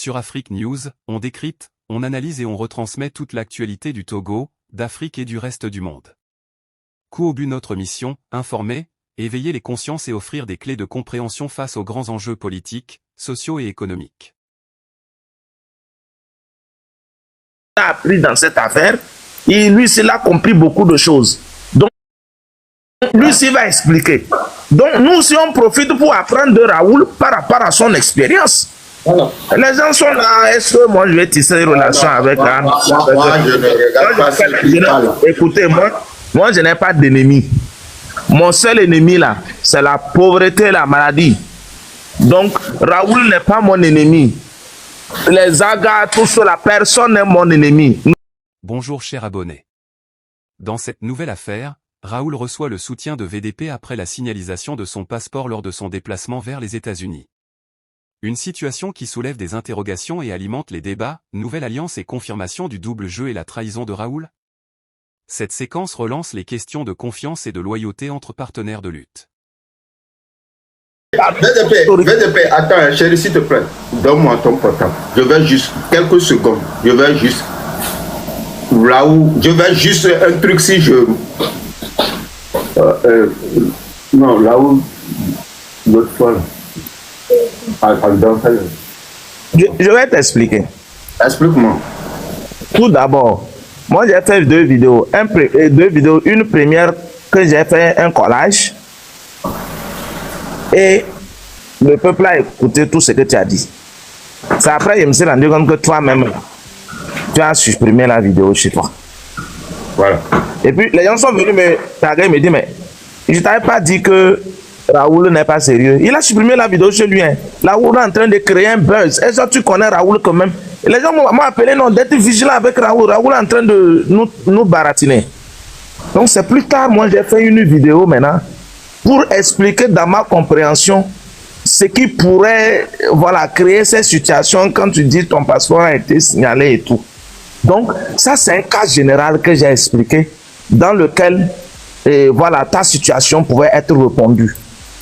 Sur Afrique News, on décrypte, on analyse et on retransmet toute l'actualité du Togo, d'Afrique et du reste du monde. Coup au but notre mission, informer, éveiller les consciences et offrir des clés de compréhension face aux grands enjeux politiques, sociaux et économiques. A appris dans cette affaire, et lui, il a compris beaucoup de choses. Donc, lui, il va expliquer. Donc, nous, si on profite pour apprendre de Raoul par rapport à son expérience. Voilà. Les gens sont là, est-ce que moi, je vais tisser une relation avec Anne? Moi, je ne regarde pas. Écoutez, moi, je n'ai pas d'ennemi. Mon seul ennemi, là, c'est la pauvreté et la maladie. Donc, Raoul n'est pas mon ennemi. Les agas, tout cela, personne n'est mon ennemi. Bonjour chers abonnés. Dans cette nouvelle affaire, Raoul reçoit le soutien de VDP après la signalisation de son passeport lors de son déplacement vers les États-Unis. Une situation qui soulève des interrogations et alimente les débats, nouvelle alliance et confirmation du double jeu et la trahison de Raoul? Cette séquence relance les questions de confiance et de loyauté entre partenaires de lutte. VDP, attends, chérie, s'il te plaît, donne-moi ton portable. Je vais juste, quelques secondes, je vais juste, Raoul, je vais juste un truc si je... non, Raoul, l'autre fois, je vais t'expliquer. Explique-moi. Tout d'abord, moi j'ai fait deux vidéos. Une première que j'ai fait un collage. Et le peuple a écouté tout ce que tu as dit. C'est après, je me suis rendu compte que toi-même, tu as supprimé la vidéo chez toi. Voilà. Et puis, les gens sont venus me dire, mais je t'avais pas dit que Raoul n'est pas sérieux. Il a supprimé la vidéo chez lui. Hein. Raoul est en train de créer un buzz. Est-ce que tu connais Raoul quand même? Et les gens m'ont appelé non, d'être vigilant avec Raoul. Raoul est en train de nous baratiner. Donc, c'est plus tard, moi, j'ai fait une vidéo maintenant pour expliquer dans ma compréhension ce qui pourrait créer ces situations quand tu dis ton passeport a été signalé et tout. Donc, ça, c'est un cas général que j'ai expliqué dans lequel ta situation pouvait être répondue.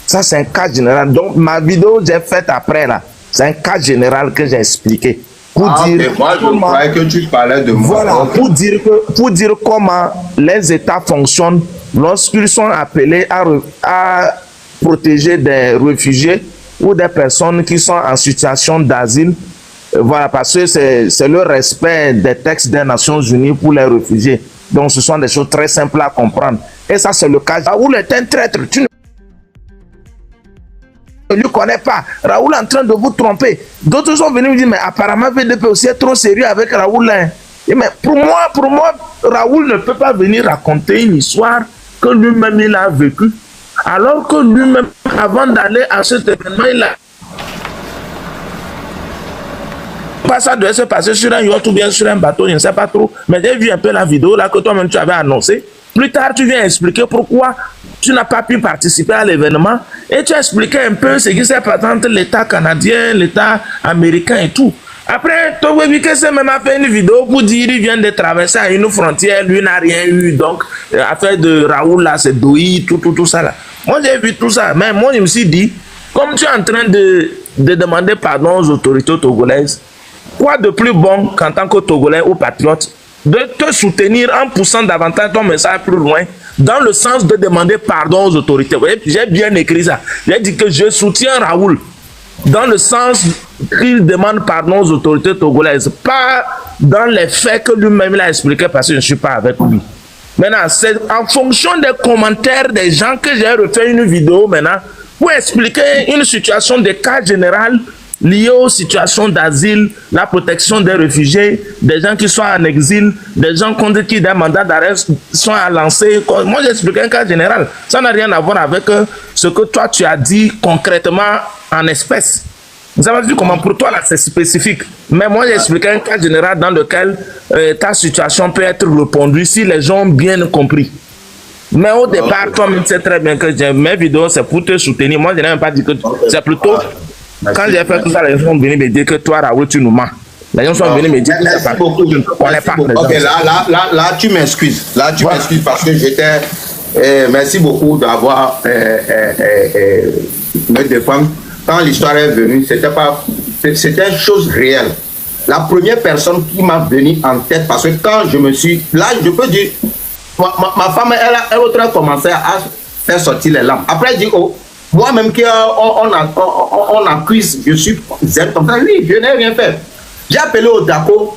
Ça, c'est un cas général. Donc, ma vidéo que j'ai faite après, là, c'est un cas général que j'ai expliqué. Pour dire moi, je croyais que tu parlais de moi. Voilà, pour dire comment les États fonctionnent lorsqu'ils sont appelés à protéger des réfugiés ou des personnes qui sont en situation d'asile. Voilà, parce que c'est le respect des textes des Nations Unies pour les réfugiés. Donc, ce sont des choses très simples à comprendre. Et ça, c'est le cas. Raoul est un traître. Tu ne le connais pas. Raoul est en train de vous tromper. D'autres sont venus me dire, mais apparemment, VDP aussi est trop sérieux avec Raoul. Hein. Et mais pour moi, Raoul ne peut pas venir raconter une histoire que lui-même il a vécue. Alors que lui-même, avant d'aller à cet événement, il a... Pas ça devait se passer sur un yacht ou bien sur un bateau, je ne sais pas trop. Mais j'ai vu un peu la vidéo là que toi-même tu avais annoncé. Plus tard, tu viens expliquer pourquoi tu n'as pas pu participer à l'événement. Et tu as expliqué un peu ce qui s'est passé entre l'État canadien, l'État américain et tout. Après, Togo Bikese même a fait une vidéo pour dire qu'il vient de traverser à une frontière, lui n'a rien eu. Donc, l'affaire de Raoul là, c'est Doui, tout ça là. Moi, j'ai vu tout ça. Mais moi, je me suis dit, comme tu es en train de demander pardon aux autorités togolaises, quoi de plus bon qu'en tant que Togolais ou patriote de te soutenir en poussant davantage ton message plus loin dans le sens de demander pardon aux autorités. J'ai bien écrit ça. J'ai dit que je soutiens Raoul dans le sens qu'il demande pardon aux autorités togolaises, pas dans les faits que lui-même a expliqué parce que je ne suis pas avec lui. Maintenant, c'est en fonction des commentaires des gens que j'ai refait une vidéo maintenant pour expliquer une situation de cas général lié aux situations d'asile, la protection des réfugiés, des gens qui sont en exil, des gens contre qui des mandats d'arrêt sont à lancer. Moi, j'explique un cas général. Ça n'a rien à voir avec ce que toi, tu as dit concrètement en espèces. Vous avez vu comment pour toi, là, c'est spécifique. Mais moi, j'explique un cas général dans lequel ta situation peut être répondue si les gens ont bien compris. Mais au départ, toi-même, tu sais très bien que mes vidéos, c'est pour te soutenir. Moi, je n'ai même pas dit que c'est plutôt... Quand j'ai fait tout ça, les gens sont venus me dire que toi, Raoul, tu nous mens. Les gens sont venus me dire que merci beaucoup. Je ne connais pas. Ok, là, tu m'excuses. Là, tu m'excuses parce que j'étais... merci beaucoup d'avoir me défendu. Quand l'histoire est venue, c'était pas c'était une chose réelle. La première personne qui m'a venu en tête, parce que quand je me suis... Là, je peux dire, ma femme, elle a commencé à faire sortir les lampes. Après, elle dit, oh, moi-même, on accuse, je suis zen comme ça. Oui, je n'ai rien fait. J'ai appelé au DACO.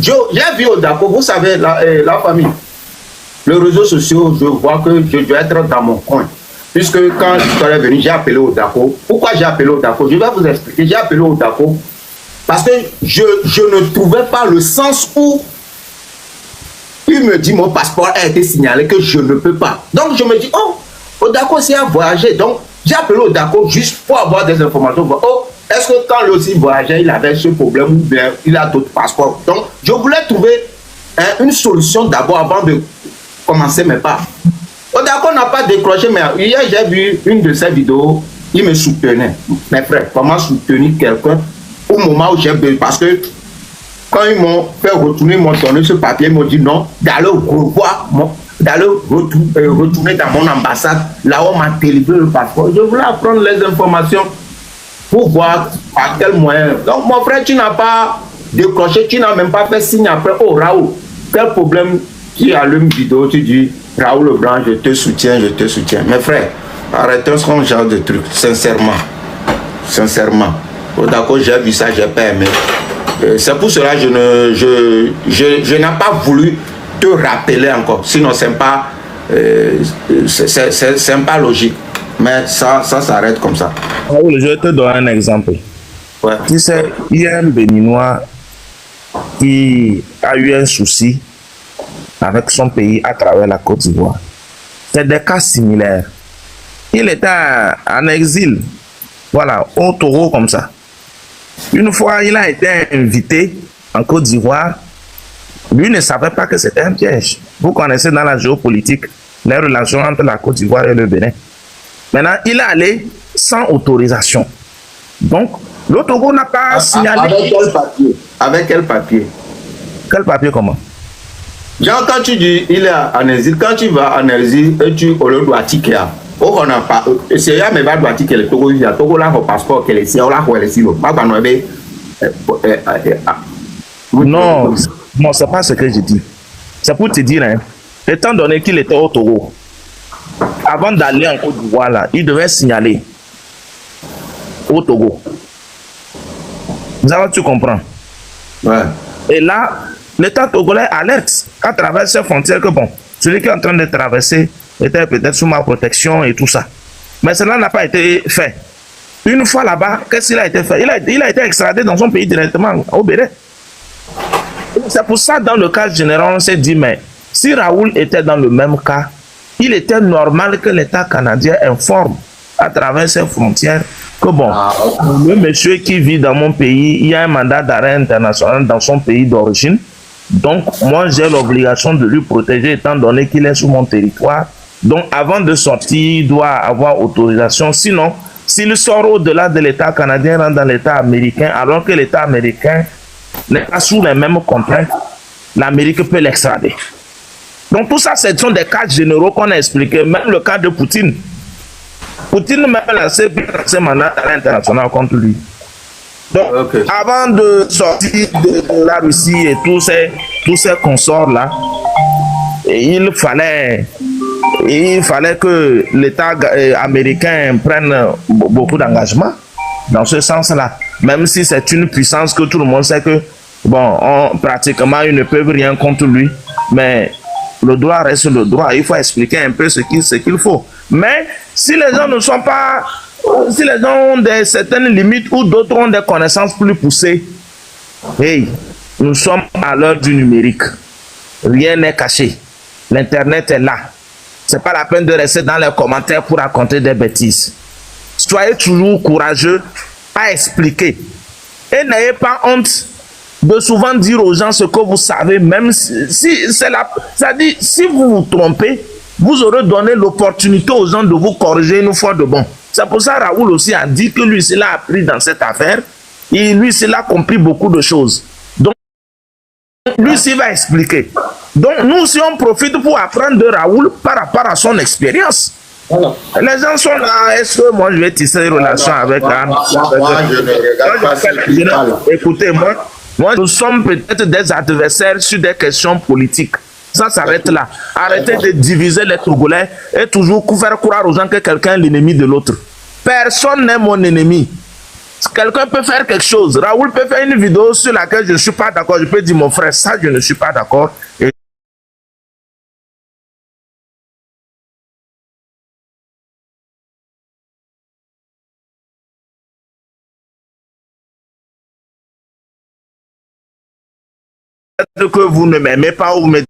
J'ai vu au DACO, vous savez, la famille. Les réseaux sociaux, je vois que je dois être dans mon coin. Puisque quand je suis venu, j'ai appelé au DACO. Pourquoi j'ai appelé au DACO? Je vais vous expliquer. J'ai appelé au DACO parce que je ne trouvais pas le sens où il me dit mon passeport a été signalé que je ne peux pas. Donc je me dis, oh, au DACO c'est à voyager. Donc j'ai appelé au DACO juste pour avoir des informations. Oh, est-ce que quand lui aussi voyageait, il avait ce problème ou bien il a d'autres passeports? Donc je voulais trouver une solution d'abord avant de commencer mes pas. Au DACO n'a pas décroché, mais hier j'ai vu une de ses vidéos, il me soutenait. Mes frères, comment soutenir quelqu'un au moment où j'ai besoin? Parce que quand ils m'ont fait retourner, ils m'ont donné ce papier, ils m'ont dit non, d'aller revoir, d'aller retourner dans mon ambassade, là où on m'a délivré le passeport. Je voulais apprendre les informations pour voir à quel moyen. Donc mon frère, tu n'as pas décroché, tu n'as même pas fait signe après. Oh Raoul, quel problème? Tu allumes une vidéo, tu dis Raoul Leblanc, je te soutiens, je te soutiens. Mes frères, arrêtons ce genre de trucs, sincèrement. Sincèrement. D'accord, j'ai vu ça, j'ai pas aimé. C'est pour cela que je n'ai pas voulu te rappeler encore. Sinon, c'est pas logique. Mais ça s'arrête comme ça. Raoul, je vais te donner un exemple. Ouais. Tu sais, il y a un Béninois qui a eu un souci avec son pays à travers la Côte d'Ivoire. C'est des cas similaires. Il était en exil, voilà, au Togo comme ça. Une fois, il a été invité en Côte d'Ivoire. Lui ne savait pas que c'était un piège. Vous connaissez dans la géopolitique les relations entre la Côte d'Ivoire et le Bénin. Maintenant, il est allé sans autorisation. Donc, le Togo n'a pas signalé. Avec quel papier? Avec quel papier? Quel papier comment? Genre, quand tu dis il est en exil, quand tu vas en exil et tu au lieu de ticket, on n'a pas. C'est là, mais va doit ticket le Togo, il y a Togo là, au passeport, qu'elle est si, on l'a où elle est si, non, non, c'est pas ce que je dis. C'est pour te dire, hein, étant donné qu'il était au Togo, avant d'aller en Côte d'Ivoire, là, il devait signaler au Togo. Tu comprends? Ouais. Et là, l'État togolais alerte à travers ses frontières que bon, celui qui est en train de traverser était peut-être sous ma protection et tout ça. Mais cela n'a pas été fait. Une fois là-bas, qu'est-ce qu'il a été fait? Il a été extradé dans son pays directement, au Bénin. C'est pour ça, dans le cas général, on s'est dit, mais si Raoul était dans le même cas, il était normal que l'État canadien informe à travers ses frontières que bon, le monsieur qui vit dans mon pays, il y a un mandat d'arrêt international dans son pays d'origine. Donc, moi, j'ai l'obligation de lui protéger étant donné qu'il est sur mon territoire. Donc, avant de sortir, il doit avoir autorisation. Sinon, s'il sort au-delà de l'État canadien, rentre dans l'État américain, alors que l'État américain n'est pas sous les mêmes contraintes, l'Amérique peut l'extrader. Donc, tout ça, ce sont des cas généraux qu'on a expliqués. Même le cas de Poutine. Poutine même lancé ses mandats d'arrêt international contre lui. Donc, avant de sortir de la Russie et tous ces consorts-là, il fallait que l'État américain prenne beaucoup d'engagement dans ce sens-là. Même si c'est une puissance que tout le monde sait que, bon, pratiquement, ils ne peuvent rien contre lui. Mais le droit reste le droit. Il faut expliquer un peu ce qu'il faut. Mais si les gens ne sont pas... Si les gens ont certaines limites ou d'autres ont des connaissances plus poussées, hey, nous sommes à l'heure du numérique. Rien n'est caché. L'Internet est là. Ce n'est pas la peine de rester dans les commentaires pour raconter des bêtises. Soyez toujours courageux à expliquer. Et n'ayez pas honte de souvent dire aux gens ce que vous savez, même si c'est là. C'est-à-dire, si vous vous trompez, vous aurez donné l'opportunité aux gens de vous corriger une fois de bon. C'est pour ça que Raoul aussi a dit que lui, il a appris dans cette affaire. Et lui, il a compris beaucoup de choses. Donc, lui, il va expliquer. Donc, nous aussi, on profite pour apprendre de Raoul par rapport à son expérience. Voilà. Les gens sont là. Est-ce que moi je vais tisser une relation avec un. Moi, je ne regarde pas ce qui parle. Écoutez, moi, nous sommes peut-être des adversaires sur des questions politiques. Ça s'arrête là. Arrêtez de diviser les Togolais et toujours faire croire aux gens que quelqu'un est l'ennemi de l'autre. Personne n'est mon ennemi. Quelqu'un peut faire quelque chose. Raoul peut faire une vidéo sur laquelle je ne suis pas d'accord. Je peux dire, mon frère, ça, je ne suis pas d'accord. Et peut-être que vous ne m'aimez pas ou vous me dites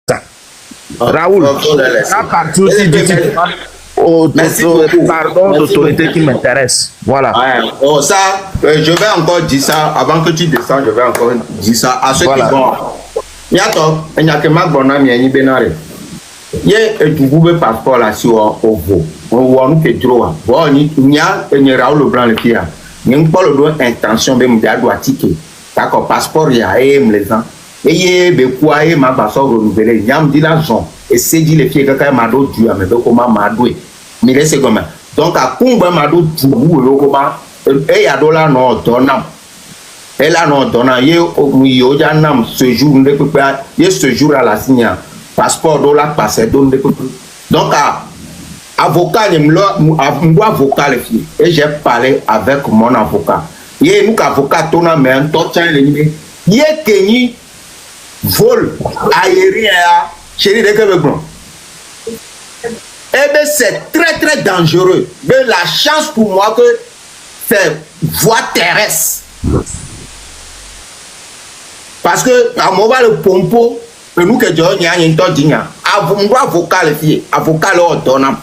ça. Raoul, à partir aussi du pardon d'autorité qui m'intéresse. Voilà. Ouais. Oh, ça, je vais encore dire ça, avant que tu descends, je vais encore dire ça à ceux qui vont. Yato, il n'y a que ma bonne amie, il y a tu pouvez passeport là sur au veau. On voit nous que droit. Bon, il y a Raoul Blanc le pire. Il n'y a pas le intention de me dire à ticket. D'accord, passeport, il y a les gens. Et il y a quoi, ma passeport renouvelé. Il y a un dit l'argent. Et c'est dit les filles que quand m'a donné du mais comment m'a donné. Mais laissez comme ça. Donc à combien m'a donné du ou comment et y a dollar non donnant. Et là non donnant yo ya nam ce jour ne peut pas y ce jour à la signe passeport dollar passé donne de donc avocat me avocat les filles et j'ai parlé avec mon avocat. Yé nous avocat ton mais un tochin le numéro. Yé Kenny vol aérien chérie de Québec. Eh bien, c'est très très dangereux. Mais la chance pour moi que c'est voie terrestre. Parce que à moi le pompo, nous que Dieu n'y a rien d'autre. Avocat les filles, avocat le donnant.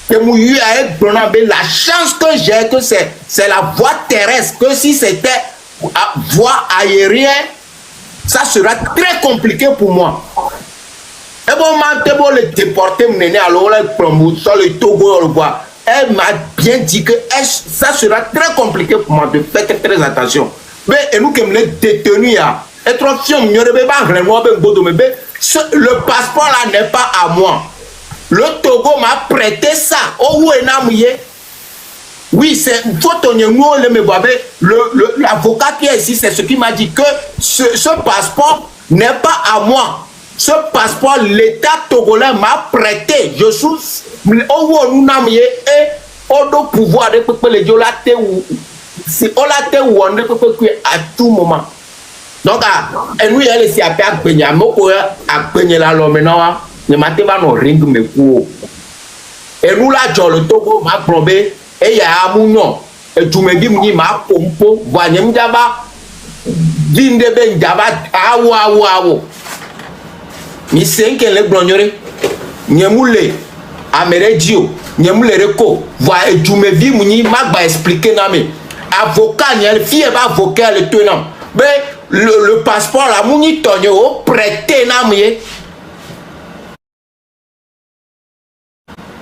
Que moi la chance que j'ai que c'est la voie terrestre. Que si c'était voie aérienne, ça sera très compliqué pour moi. Et bon, maintenant, le déporter, mener à l'eau, sur le Togo, le bois. Elle m'a bien dit que ça sera très compliqué pour moi de faire très attention. Mais nous qui me l'avons détenu, le passeport là n'est pas à moi. Le Togo m'a prêté ça. Oui, c'est l'avocat qui est ici, c'est ce qui m'a dit que ce passeport n'est pas à moi. Ce passeport, l'État togolais m'a prêté. Je suis au pouvoir de les à tout moment. Donc, nous, il y a les siapes à Penya, à Penya la Lomena, ne m'attendez pas nos rings, mais pour. Et nous, là, le Togo m'a plombé, et il y a un mounion, et tu me dis, ma pompo, voyez-moi, d'abord, dinde ben d'abord, awa. Mi senke le glonyore nyemule ameredio nyemule reko va ejume vi muni magba expliquer na me avocat nyel fille ba avocat le tenant mais le passeport la muni tonyo o prêter na me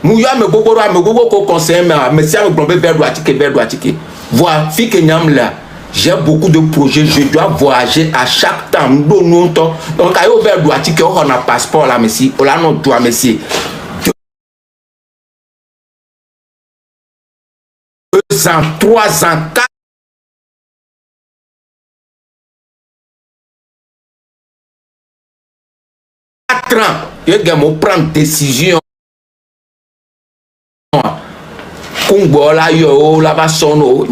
muya me gogo ko conseil mais si me plomber vers droite voilà fille que nyamla. J'ai beaucoup de projets, je dois voyager à chaque temps. Donc, à ouvert droit, on a passeport là, monsieur. On a notre droit, monsieur. 2 ans, 3 ans, 4 ans. Je vais prendre décision. Congo là, yo, là-bas, son.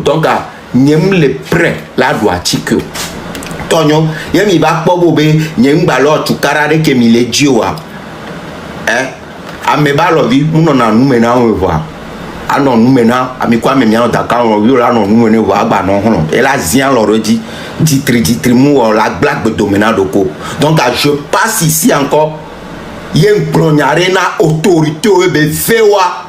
Donc nyem le prêt la doit tike tonyo yemi ba kpobo be nyem ba lo tukara de kemi le jiwa ame ba lo bi muno na numena o wa anon numena ami kwa me mian da kan o yo la no numene wa gba no hono e la zian lo redi ditri mu o la black be domina doko donc je passe ici encore yen prognare na autorité o be fewa.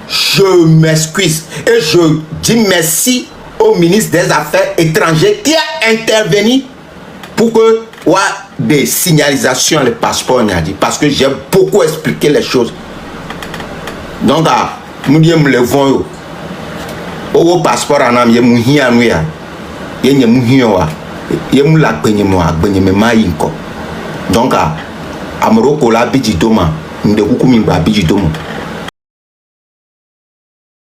Je m'excuse et je dis merci au ministre des Affaires étrangères qui a intervenu pour que des signalisations les passeports parce que j'ai beaucoup expliqué les choses. Donc nous me le voyons au passeport en am yemu hianuya yenye muhiowa yemu la benye mo agbenye me mayinko Donc, à Morocco, là, Bidjidoma, Ndekuku Mimba, Bidjidomo.